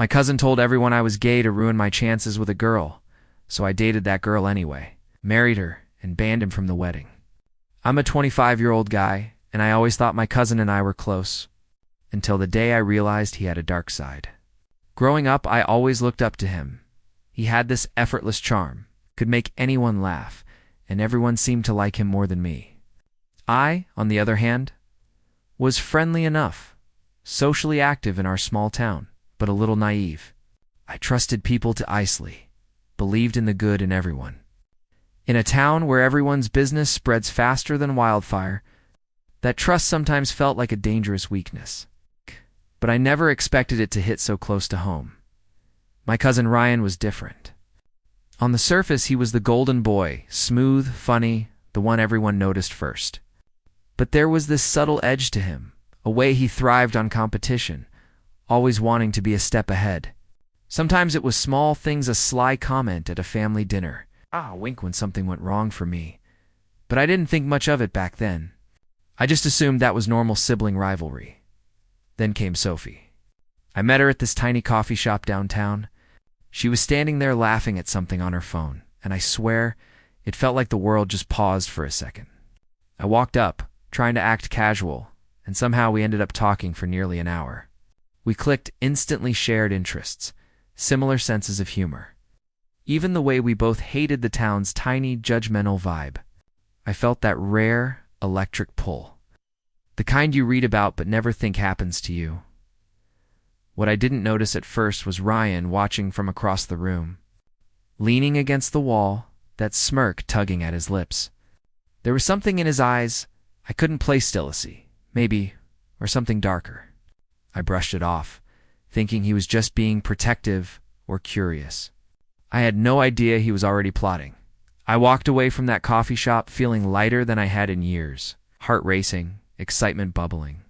My cousin told everyone I was gay to ruin my chances with a girl, so I dated that girl anyway, married her, and banned him from the wedding. I'm a 25-year-old guy, and I always thought my cousin and I were close, until the day I realized he had a dark side. Growing up, I always looked up to him. He had this effortless charm, could make anyone laugh, and everyone seemed to like him more than me. I, on the other hand, was friendly enough, socially active in our small town, but a little naive. I trusted people to icily, believed in the good in everyone. In a town where everyone's business spreads faster than wildfire, that trust sometimes felt like a dangerous weakness. But I never expected it to hit so close to home. My cousin Ryan was different. On the surface, he was the golden boy, smooth, funny, the one everyone noticed first. But there was this subtle edge to him, a way he thrived on competition, always wanting to be a step ahead. Sometimes it was small things, a sly comment at a family dinner, a wink when something went wrong for me. But I didn't think much of it back then. I just assumed that was normal sibling rivalry. Then came Sophie. I met her at this tiny coffee shop downtown. She was standing there laughing at something on her phone, and I swear, it felt like the world just paused for a second. I walked up, trying to act casual, and somehow we ended up talking for nearly an hour. We clicked, instantly shared interests, similar senses of humor. Even the way we both hated the town's tiny, judgmental vibe. I felt that rare, electric pull. The kind you read about but never think happens to you. What I didn't notice at first was Ryan watching from across the room. Leaning against the wall, that smirk tugging at his lips. There was something in his eyes I couldn't place jealousy, maybe, or something darker. I brushed it off, thinking he was just being protective or curious. I had no idea he was already plotting. I walked away from that coffee shop feeling lighter than I had in years, heart racing, excitement bubbling.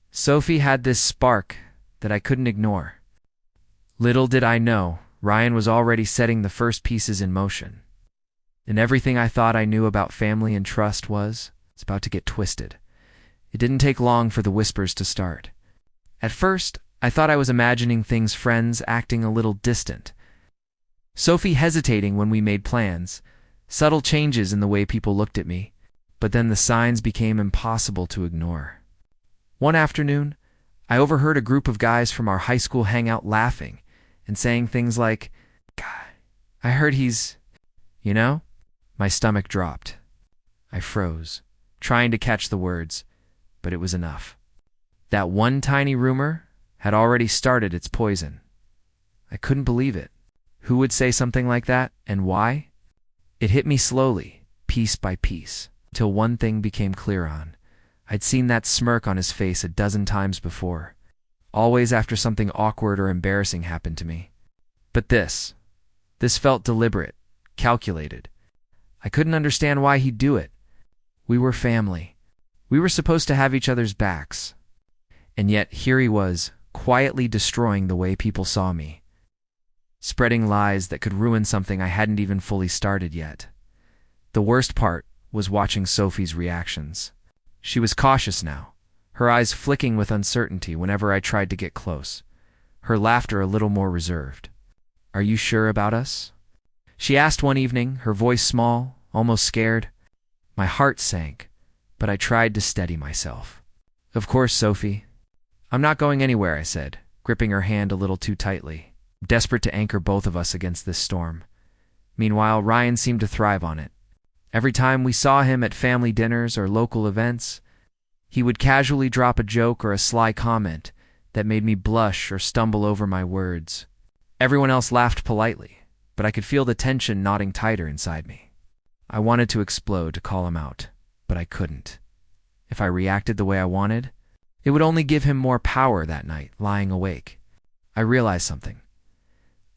Sophie had this spark that I couldn't ignore. Little did I know, Ryan was already setting the first pieces in motion. And everything I thought I knew about family and trust was about to get twisted. It didn't take long for the whispers to start. At first, I thought I was imagining things, friends acting a little distant. Sophie hesitating when we made plans, subtle changes in the way people looked at me, but then the signs became impossible to ignore. One afternoon, I overheard a group of guys from our high school hangout laughing and saying things like, "God, I heard he's, you know?" My stomach dropped. I froze, trying to catch the words, but it was enough. That one tiny rumor had already started its poison. I couldn't believe it. Who would say something like that, and why? It hit me slowly, piece by piece, till one thing became clear on. I'd seen that smirk on his face a dozen times before, always after something awkward or embarrassing happened to me. But this felt deliberate, calculated. I couldn't understand why he'd do it. We were family. We were supposed to have each other's backs. And yet here he was, quietly destroying the way people saw me, spreading lies that could ruin something I hadn't even fully started yet. The worst part was watching Sophie's reactions. She was cautious now, her eyes flicking with uncertainty whenever I tried to get close, her laughter a little more reserved. "Are you sure about us?" she asked one evening, her voice small, almost scared. My heart sank, but I tried to steady myself. "Of course, Sophie. I'm not going anywhere," I said, gripping her hand a little too tightly, desperate to anchor both of us against this storm. Meanwhile, Ryan seemed to thrive on it. Every time we saw him at family dinners or local events, he would casually drop a joke or a sly comment that made me blush or stumble over my words. Everyone else laughed politely, but I could feel the tension knotting tighter inside me. I wanted to explode, to call him out, but I couldn't. If I reacted the way I wanted, it would only give him more power that night, lying awake. I realized something.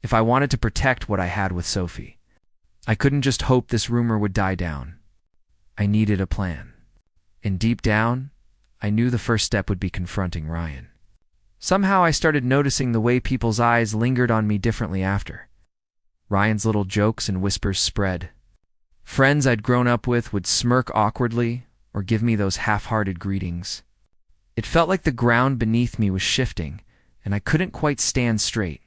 If I wanted to protect what I had with Sophie, I couldn't just hope this rumor would die down. I needed a plan. And deep down, I knew the first step would be confronting Ryan. Somehow I started noticing the way people's eyes lingered on me differently after. Ryan's little jokes and whispers spread. Friends I'd grown up with would smirk awkwardly or give me those half-hearted greetings. It felt like the ground beneath me was shifting, and I couldn't quite stand straight.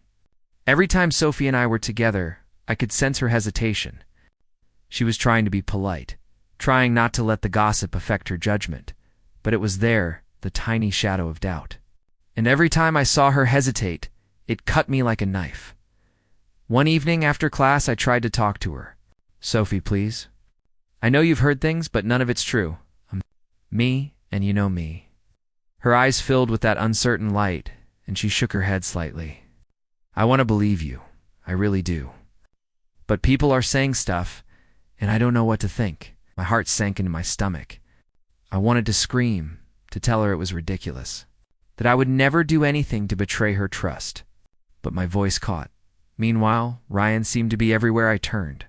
Every time Sophie and I were together, I could sense her hesitation. She was trying to be polite, trying not to let the gossip affect her judgment, but it was there, the tiny shadow of doubt. And every time I saw her hesitate, it cut me like a knife. One evening after class, I tried to talk to her. "Sophie, please. I know you've heard things, but none of it's true. Me, and you know me." Her eyes filled with that uncertain light, and she shook her head slightly. "I want to believe you. I really do. But people are saying stuff, and I don't know what to think." My heart sank into my stomach. I wanted to scream, to tell her it was ridiculous, that I would never do anything to betray her trust. But my voice caught. Meanwhile, Ryan seemed to be everywhere I turned,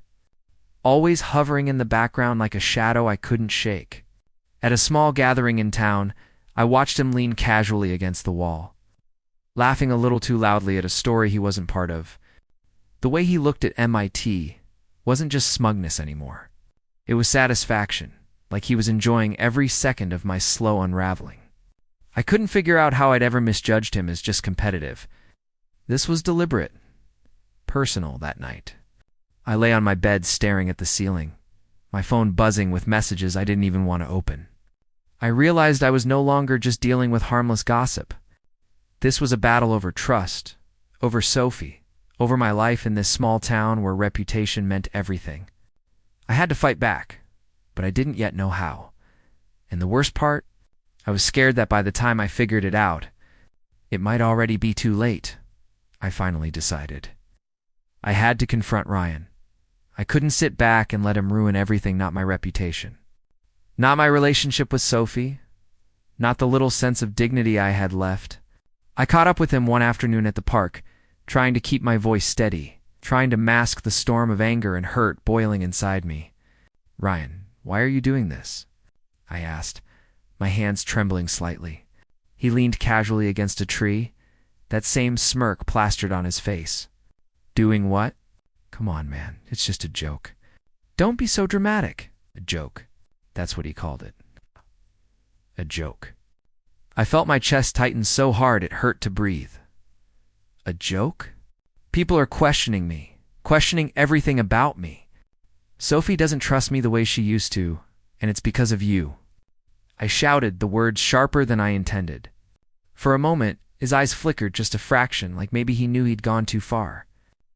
always hovering in the background like a shadow I couldn't shake. At a small gathering in town, I watched him lean casually against the wall, laughing a little too loudly at a story he wasn't part of. The way he looked at MIT wasn't just smugness anymore. It was satisfaction, like he was enjoying every second of my slow unraveling. I couldn't figure out how I'd ever misjudged him as just competitive. This was deliberate, personal that night. I lay on my bed staring at the ceiling, my phone buzzing with messages I didn't even want to open. I realized I was no longer just dealing with harmless gossip. This was a battle over trust, over Sophie, over my life in this small town where reputation meant everything. I had to fight back, but I didn't yet know how. And the worst part, I was scared that by the time I figured it out, it might already be too late. I finally decided. I had to confront Ryan. I couldn't sit back and let him ruin everything, not my reputation. Not my relationship with Sophie, not the little sense of dignity I had left. I caught up with him one afternoon at the park, trying to keep my voice steady, trying to mask the storm of anger and hurt boiling inside me. "Ryan, why are you doing this?" I asked, my hands trembling slightly. He leaned casually against a tree, that same smirk plastered on his face. "Doing what?" "Come on, man, it's just a joke." "Don't be so dramatic." "A joke." That's what he called it. A joke. I felt my chest tighten so hard it hurt to breathe. A joke? People are questioning me, questioning everything about me. Sophie doesn't trust me the way she used to, and it's because of you. I shouted, the words sharper than I intended. For a moment, his eyes flickered just a fraction, like maybe he knew he'd gone too far.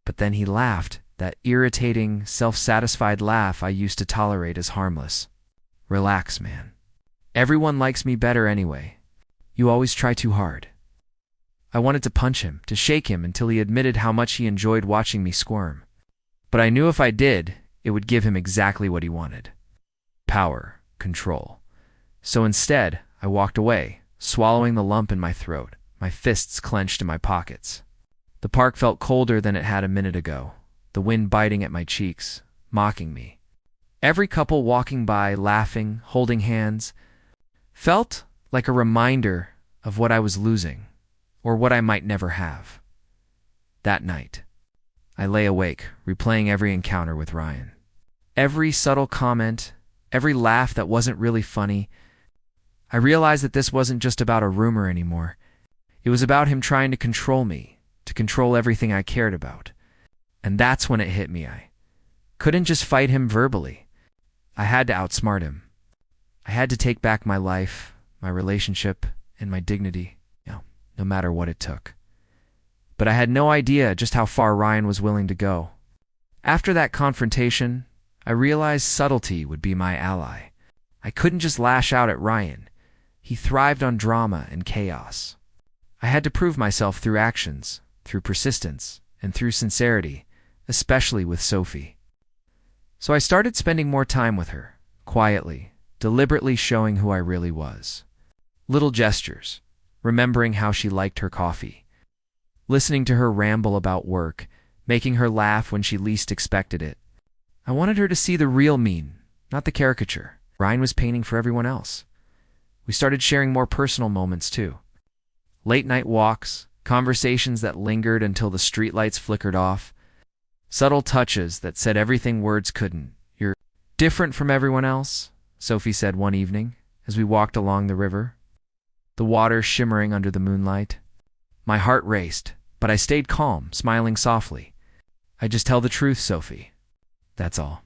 But then he laughed, that irritating, self-satisfied laugh I used to tolerate as harmless. "Relax, man. Everyone likes me better anyway. You always try too hard." I wanted to punch him, to shake him until he admitted how much he enjoyed watching me squirm. But I knew if I did, it would give him exactly what he wanted. Power, control. So instead, I walked away, swallowing the lump in my throat, my fists clenched in my pockets. The park felt colder than it had a minute ago, the wind biting at my cheeks, mocking me. Every couple walking by, laughing, holding hands, felt like a reminder of what I was losing, or what I might never have. That night, I lay awake, replaying every encounter with Ryan. Every subtle comment, every laugh that wasn't really funny. I realized that this wasn't just about a rumor anymore. It was about him trying to control me, to control everything I cared about. And that's when it hit me. I couldn't just fight him verbally. I had to outsmart him. I had to take back my life, my relationship, and my dignity, no matter what it took. But I had no idea just how far Ryan was willing to go. After that confrontation, I realized subtlety would be my ally. I couldn't just lash out at Ryan. He thrived on drama and chaos. I had to prove myself through actions, through persistence, and through sincerity, especially with Sophie. So I started spending more time with her, quietly, deliberately showing who I really was. Little gestures, remembering how she liked her coffee, listening to her ramble about work, making her laugh when she least expected it. I wanted her to see the real me, not the caricature Ryan was painting for everyone else. We started sharing more personal moments too. Late-night walks, conversations that lingered until the streetlights flickered off, subtle touches that said everything words couldn't. "You're different from everyone else," Sophie said one evening as we walked along the river, the water shimmering under the moonlight. My heart raced, But I stayed calm, smiling softly. "I just tell the truth, Sophie. That's all."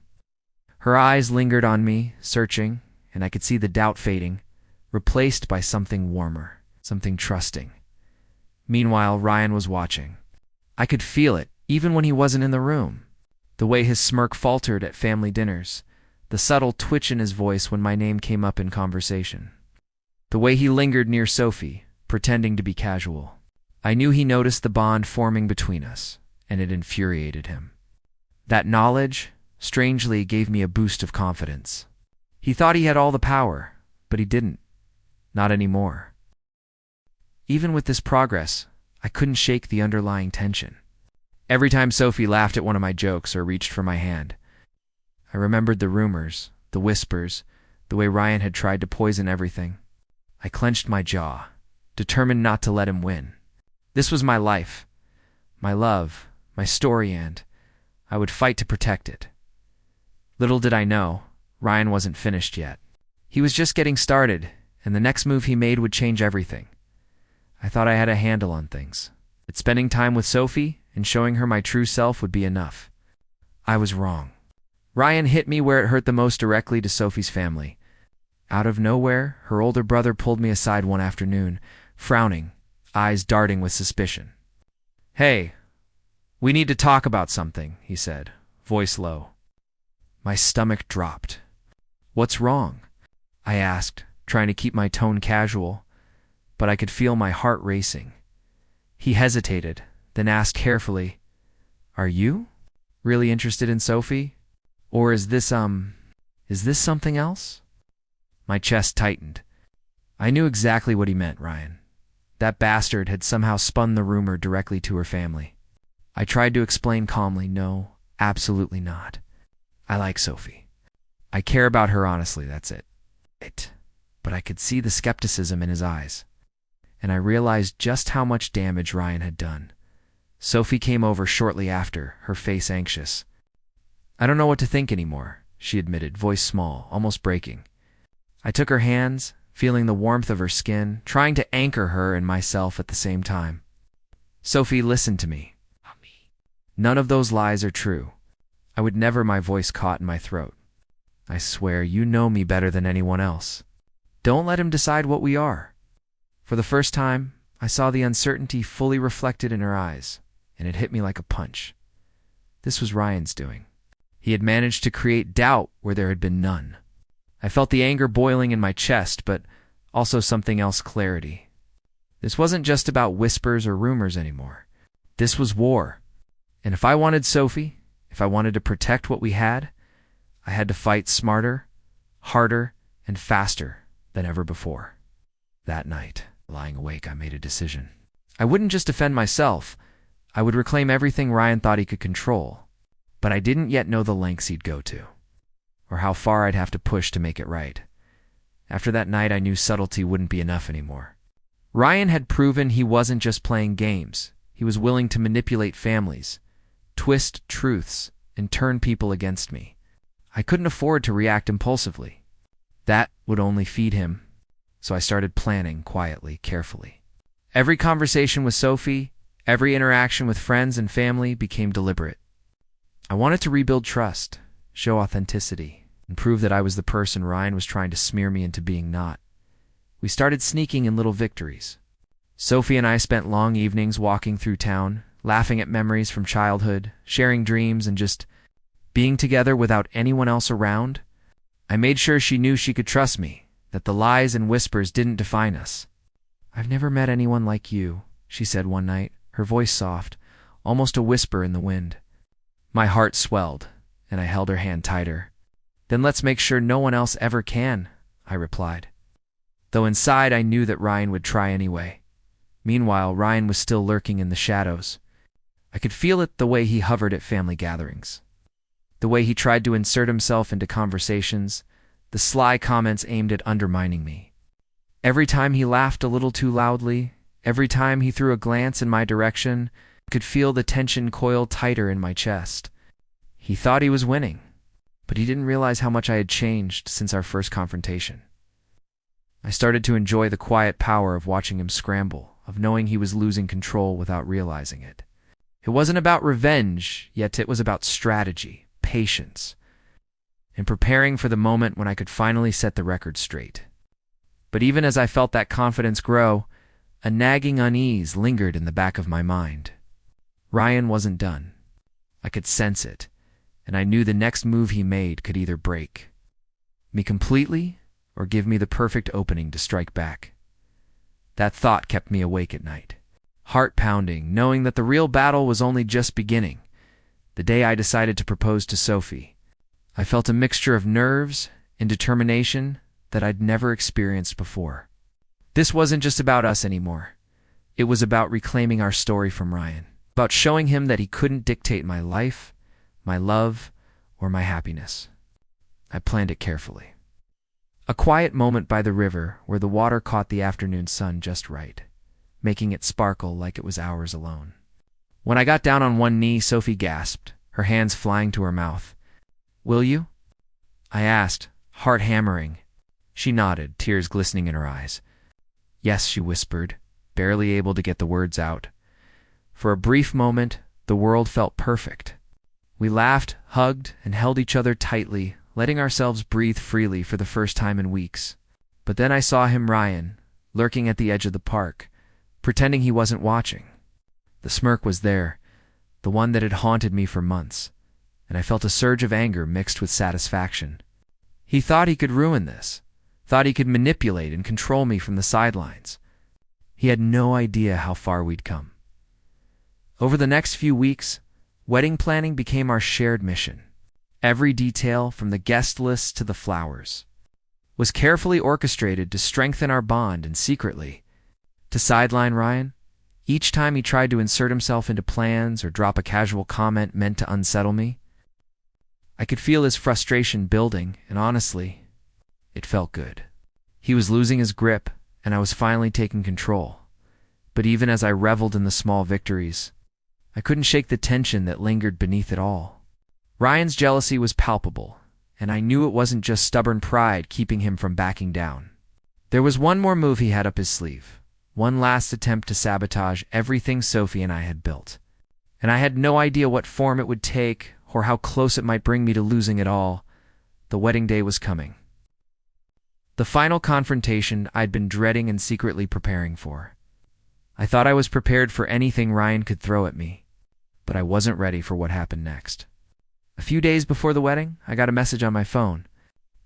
Her eyes lingered on me, searching, and I could see the doubt fading, replaced by something warmer, something trusting. Meanwhile, Ryan was watching. I could feel it, even when he wasn't in the room. The way his smirk faltered at family dinners, the subtle twitch in his voice when my name came up in conversation. The way he lingered near Sophie, pretending to be casual. I knew he noticed the bond forming between us, and it infuriated him. That knowledge, strangely, gave me a boost of confidence. He thought he had all the power, but he didn't. Not anymore. Even with this progress, I couldn't shake the underlying tension. Every time Sophie laughed at one of my jokes or reached for my hand, I remembered the rumors, the whispers, the way Ryan had tried to poison everything. I clenched my jaw, determined not to let him win. This was my life, my love, my story, and I would fight to protect it. Little did I know, Ryan wasn't finished yet. He was just getting started, and the next move he made would change everything. I thought I had a handle on things, that spending time with Sophie and showing her my true self would be enough. I was wrong. Ryan hit me where it hurt the most, directly to Sophie's family. Out of nowhere, her older brother pulled me aside one afternoon, frowning, eyes darting with suspicion. "Hey, we need to talk about something," he said, voice low. My stomach dropped. "What's wrong?" I asked, trying to keep my tone casual, but I could feel my heart racing. He hesitated, then asked carefully, "Are you really interested in Sophie? Or is this something else?" My chest tightened. I knew exactly what he meant, Ryan. That bastard had somehow spun the rumor directly to her family. I tried to explain calmly, "No, absolutely not. I like Sophie. I care about her honestly, that's it." But I could see the skepticism in his eyes, and I realized just how much damage Ryan had done. Sophie came over shortly after, her face anxious. "I don't know what to think anymore," she admitted, voice small, almost breaking. I took her hands, feeling the warmth of her skin, trying to anchor her and myself at the same time. "Sophie, listen to me. None of those lies are true. I would never." My voice caught in my throat. "I swear you know me better than anyone else. Don't let him decide what we are." For the first time, I saw the uncertainty fully reflected in her eyes, and it hit me like a punch. This was Ryan's doing. He had managed to create doubt where there had been none. I felt the anger boiling in my chest, but also something else, clarity. This wasn't just about whispers or rumors anymore. This was war. And if I wanted Sophie, if I wanted to protect what we had, I had to fight smarter, harder, and faster than ever before. That night, lying awake, I made a decision. I wouldn't just defend myself. I would reclaim everything Ryan thought he could control. But I didn't yet know the lengths he'd go to, or how far I'd have to push to make it right. After that night, I knew subtlety wouldn't be enough anymore. Ryan had proven he wasn't just playing games. He was willing to manipulate families, twist truths, and turn people against me. I couldn't afford to react impulsively. That would only feed him, so I started planning quietly, carefully. Every conversation with Sophie, every interaction with friends and family became deliberate. I wanted to rebuild trust, show authenticity, and prove that I was the person Ryan was trying to smear me into being not. We started sneaking in little victories. Sophie and I spent long evenings walking through town, laughing at memories from childhood, sharing dreams, and just being together without anyone else around. I made sure she knew she could trust me, that the lies and whispers didn't define us. "I've never met anyone like you," she said one night, her voice soft, almost a whisper in the wind. My heart swelled, and I held her hand tighter. "Then let's make sure no one else ever can," I replied. Though inside I knew that Ryan would try anyway. Meanwhile, Ryan was still lurking in the shadows. I could feel it the way he hovered at family gatherings, the way he tried to insert himself into conversations, the sly comments aimed at undermining me. Every time he laughed a little too loudly, every time he threw a glance in my direction, I could feel the tension coil tighter in my chest. He thought he was winning, but he didn't realize how much I had changed since our first confrontation. I started to enjoy the quiet power of watching him scramble, of knowing he was losing control without realizing it. It wasn't about revenge, yet it was about strategy, patience, and preparing for the moment when I could finally set the record straight. But even as I felt that confidence grow, a nagging unease lingered in the back of my mind. Ryan wasn't done. I could sense it, and I knew the next move he made could either break me completely or give me the perfect opening to strike back. That thought kept me awake at night, heart pounding, knowing that the real battle was only just beginning. The day I decided to propose to Sophie, I felt a mixture of nerves and determination that I'd never experienced before. This wasn't just about us anymore. It was about reclaiming our story from Ryan, about showing him that he couldn't dictate my life, my love, or my happiness. I planned it carefully. A quiet moment by the river where the water caught the afternoon sun just right, making it sparkle like it was ours alone. When I got down on one knee, Sophie gasped, her hands flying to her mouth. "Will you?" I asked, heart hammering. She nodded, tears glistening in her eyes. "Yes," she whispered, barely able to get the words out. For a brief moment, the world felt perfect. We laughed, hugged, and held each other tightly, letting ourselves breathe freely for the first time in weeks. But then I saw him, Ryan, lurking at the edge of the park, pretending he wasn't watching. The smirk was there, the one that had haunted me for months, and I felt a surge of anger mixed with satisfaction. He thought he could ruin this, thought he could manipulate and control me from the sidelines. He had no idea how far we'd come. Over the next few weeks, wedding planning became our shared mission. Every detail, from the guest list to the flowers, was carefully orchestrated to strengthen our bond and secretly, to sideline Ryan. Each time he tried to insert himself into plans or drop a casual comment meant to unsettle me, I could feel his frustration building, and honestly, it felt good. He was losing his grip, and I was finally taking control. But even as I reveled in the small victories, I couldn't shake the tension that lingered beneath it all. Ryan's jealousy was palpable, and I knew it wasn't just stubborn pride keeping him from backing down. There was one more move he had up his sleeve, one last attempt to sabotage everything Sophie and I had built. And I had no idea what form it would take or how close it might bring me to losing it all. The wedding day was coming. The final confrontation I'd been dreading and secretly preparing for. I thought I was prepared for anything Ryan could throw at me, but I wasn't ready for what happened next. A few days before the wedding, I got a message on my phone.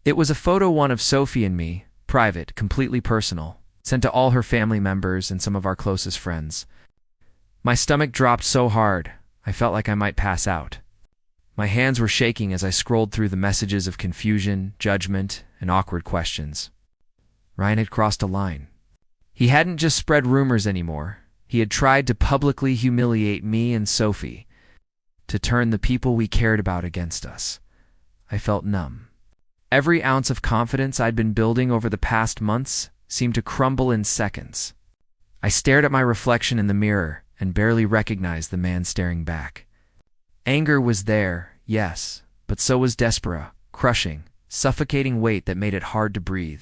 It was a photo one of Sophie and me, private, completely personal, sent to all her family members and some of our closest friends. My stomach dropped so hard, I felt like I might pass out. My hands were shaking as I scrolled through the messages of confusion, judgment, and awkward questions. Ryan had crossed a line. He hadn't just spread rumors anymore. He had tried to publicly humiliate me and Sophie, to turn the people we cared about against us. I felt numb. Every ounce of confidence I'd been building over the past months seemed to crumble in seconds. I stared at my reflection in the mirror and barely recognized the man staring back. Anger was there, yes, but so was despair, crushing, suffocating weight that made it hard to breathe.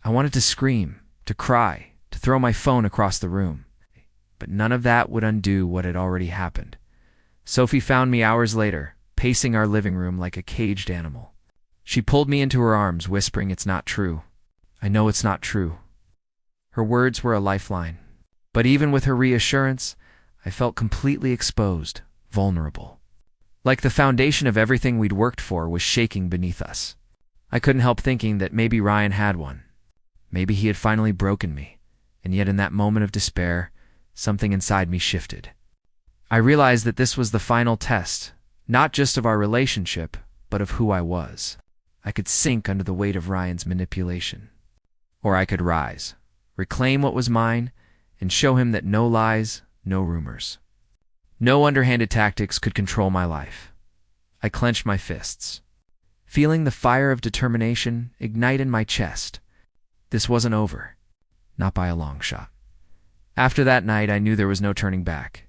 I wanted to scream, to cry, to throw my phone across the room, but none of that would undo what had already happened. Sophie found me hours later, pacing our living room like a caged animal. She pulled me into her arms, whispering, "It's not true. I know it's not true." Her words were a lifeline. But even with her reassurance, I felt completely exposed, vulnerable. Like the foundation of everything we'd worked for was shaking beneath us. I couldn't help thinking that maybe Ryan had one. Maybe he had finally broken me. And yet in that moment of despair, something inside me shifted. I realized that this was the final test, not just of our relationship, but of who I was. I could sink under the weight of Ryan's manipulation. Or I could rise, reclaim what was mine, and show him that no lies, no rumors, no underhanded tactics could control my life. I clenched my fists, feeling the fire of determination ignite in my chest. This wasn't over, not by a long shot. After that night, I knew there was no turning back.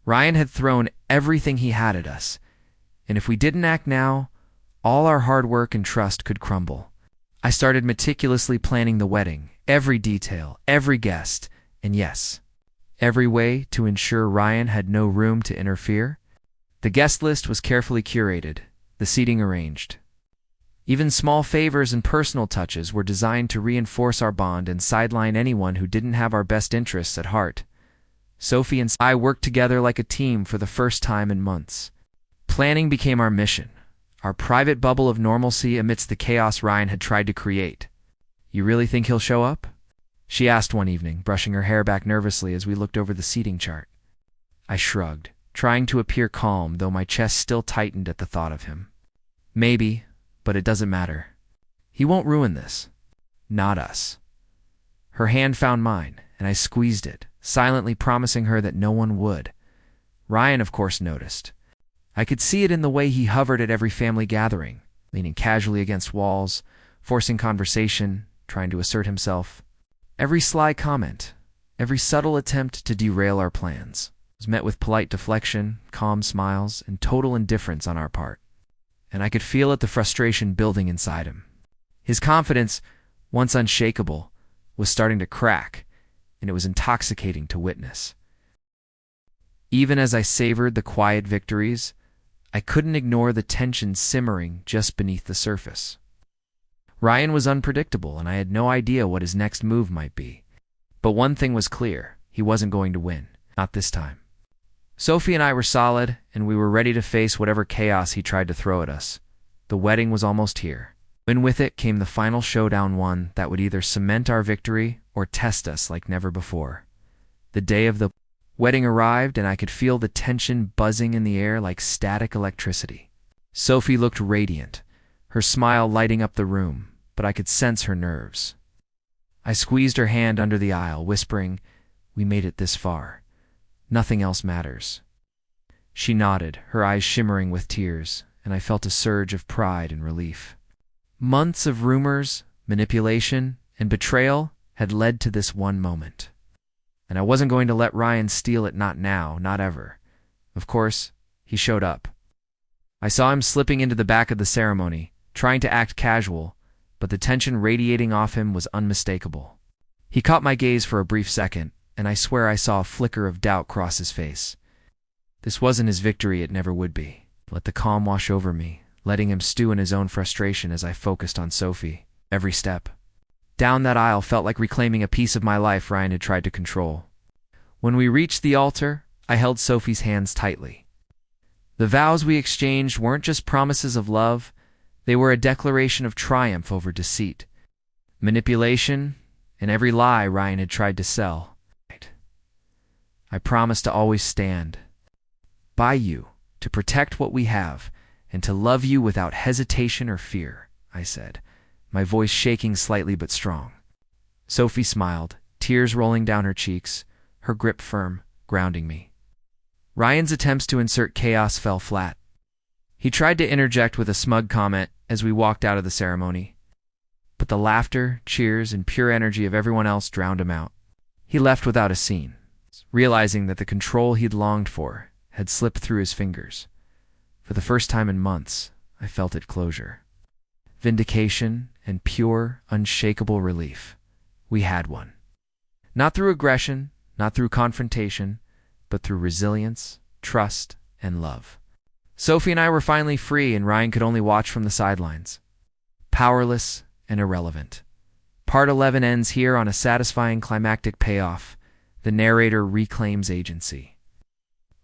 Ryan had thrown everything he had at us, and if we didn't act now, all our hard work and trust could crumble. I started meticulously planning the wedding, every detail, every guest, And yes, every way to ensure Ryan had no room to interfere. The guest list was carefully curated, the seating arranged. Even small favors and personal touches were designed to reinforce our bond and sideline anyone who didn't have our best interests at heart. Sophie and I worked together like a team for the first time in months. Planning became our mission, our private bubble of normalcy amidst the chaos Ryan had tried to create. "You really think he'll show up?" she asked one evening, brushing her hair back nervously as we looked over the seating chart. I shrugged, trying to appear calm, though my chest still tightened at the thought of him. "Maybe, but it doesn't matter. He won't ruin this. Not us." Her hand found mine, and I squeezed it, silently promising her that no one would. Ryan, of course, noticed. I could see it in the way he hovered at every family gathering, leaning casually against walls, forcing conversation, trying to assert himself. Every sly comment, every subtle attempt to derail our plans, was met with polite deflection, calm smiles, and total indifference on our part. And I could feel it, the frustration building inside him. His confidence, once unshakable, was starting to crack, and it was intoxicating to witness. Even as I savored the quiet victories, I couldn't ignore the tension simmering just beneath the surface. Ryan was unpredictable, and I had no idea what his next move might be. But one thing was clear: he wasn't going to win. Not this time. Sophie and I were solid, and we were ready to face whatever chaos he tried to throw at us. The wedding was almost here, and with it came the final showdown, one that would either cement our victory or test us like never before. The day of the wedding arrived, and I could feel the tension buzzing in the air like static electricity. Sophie looked radiant, her smile lighting up the room, but I could sense her nerves. I squeezed her hand under the aisle, whispering, "We made it this far. Nothing else matters." She nodded, her eyes shimmering with tears, and I felt a surge of pride and relief. Months of rumors, manipulation, and betrayal had led to this one moment. And I wasn't going to let Ryan steal it, not now, not ever. Of course, he showed up. I saw him slipping into the back of the ceremony, trying to act casual, but the tension radiating off him was unmistakable. He caught my gaze for a brief second, and I swear I saw a flicker of doubt cross his face. This wasn't his victory, it never would be. Let the calm wash over me, letting him stew in his own frustration as I focused on Sophie. Every step down that aisle felt like reclaiming a piece of my life Ryan had tried to control. When we reached the altar, I held Sophie's hands tightly. The vows we exchanged weren't just promises of love, they were a declaration of triumph over deceit, manipulation, and every lie Ryan had tried to sell. I promised to always stand by you, to protect what we have, and to love you without hesitation or fear, I said, my voice shaking slightly but strong. Sophie smiled, tears rolling down her cheeks, her grip firm, grounding me. Ryan's attempts to insert chaos fell flat. He tried to interject with a smug comment as we walked out of the ceremony, but the laughter, cheers, and pure energy of everyone else drowned him out. He left without a scene, realizing that the control he'd longed for had slipped through his fingers. For the first time in months, I felt it closure. Vindication and pure, unshakable relief. We had one. Not through aggression, not through confrontation, but through resilience, trust, and love. Sophie and I were finally free, and Ryan could only watch from the sidelines. Powerless and irrelevant. Part 11 ends here on a satisfying climactic payoff. The narrator reclaims agency.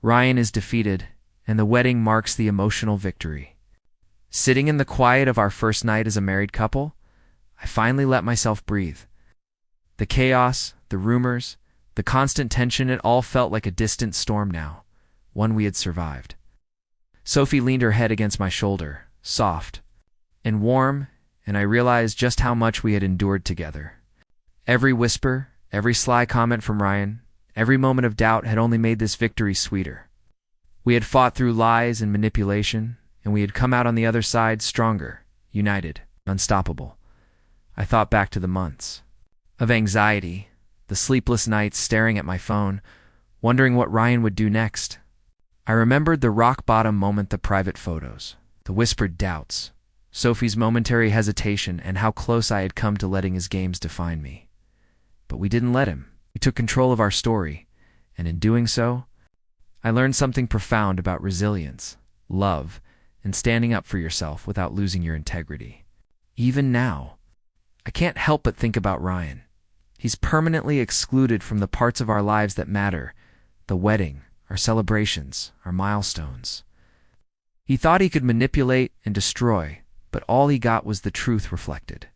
Ryan is defeated, and the wedding marks the emotional victory. Sitting in the quiet of our first night as a married couple, I finally let myself breathe. The chaos, the rumors, the constant tension, it all felt like a distant storm now, one we had survived. Sophie leaned her head against my shoulder, soft and warm, and I realized just how much we had endured together. Every whisper, every sly comment from Ryan, every moment of doubt had only made this victory sweeter. We had fought through lies and manipulation, and we had come out on the other side stronger, united, unstoppable. I thought back to the months of anxiety, the sleepless nights staring at my phone, wondering what Ryan would do next. I remembered the rock-bottom moment, the private photos, the whispered doubts, Sophie's momentary hesitation, and how close I had come to letting his games define me. But we didn't let him. We took control of our story, and in doing so, I learned something profound about resilience, love, and standing up for yourself without losing your integrity. Even now, I can't help but think about Ryan. He's permanently excluded from the parts of our lives that matter: the wedding, our celebrations, our milestones. He thought he could manipulate and destroy, but all he got was the truth reflected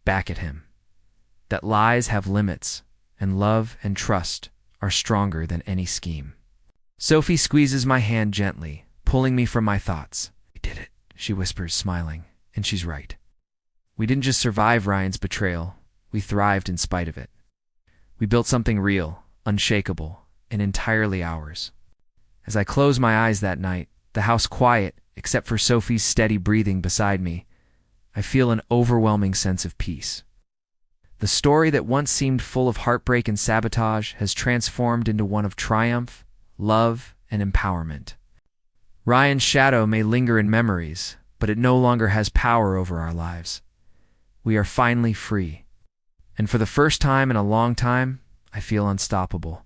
back at him. That lies have limits, and love and trust are stronger than any scheme. Sophie squeezes my hand gently, pulling me from my thoughts. "We did it," she whispers, smiling, and she's right. We didn't just survive Ryan's betrayal, we thrived in spite of it. We built something real, unshakable, and entirely ours. As I close my eyes that night, the house quiet except for Sophie's steady breathing beside me, I feel an overwhelming sense of peace. The story that once seemed full of heartbreak and sabotage has transformed into one of triumph, love, and empowerment. Ryan's shadow may linger in memories, but it no longer has power over our lives. We are finally free. And for the first time in a long time, I feel unstoppable.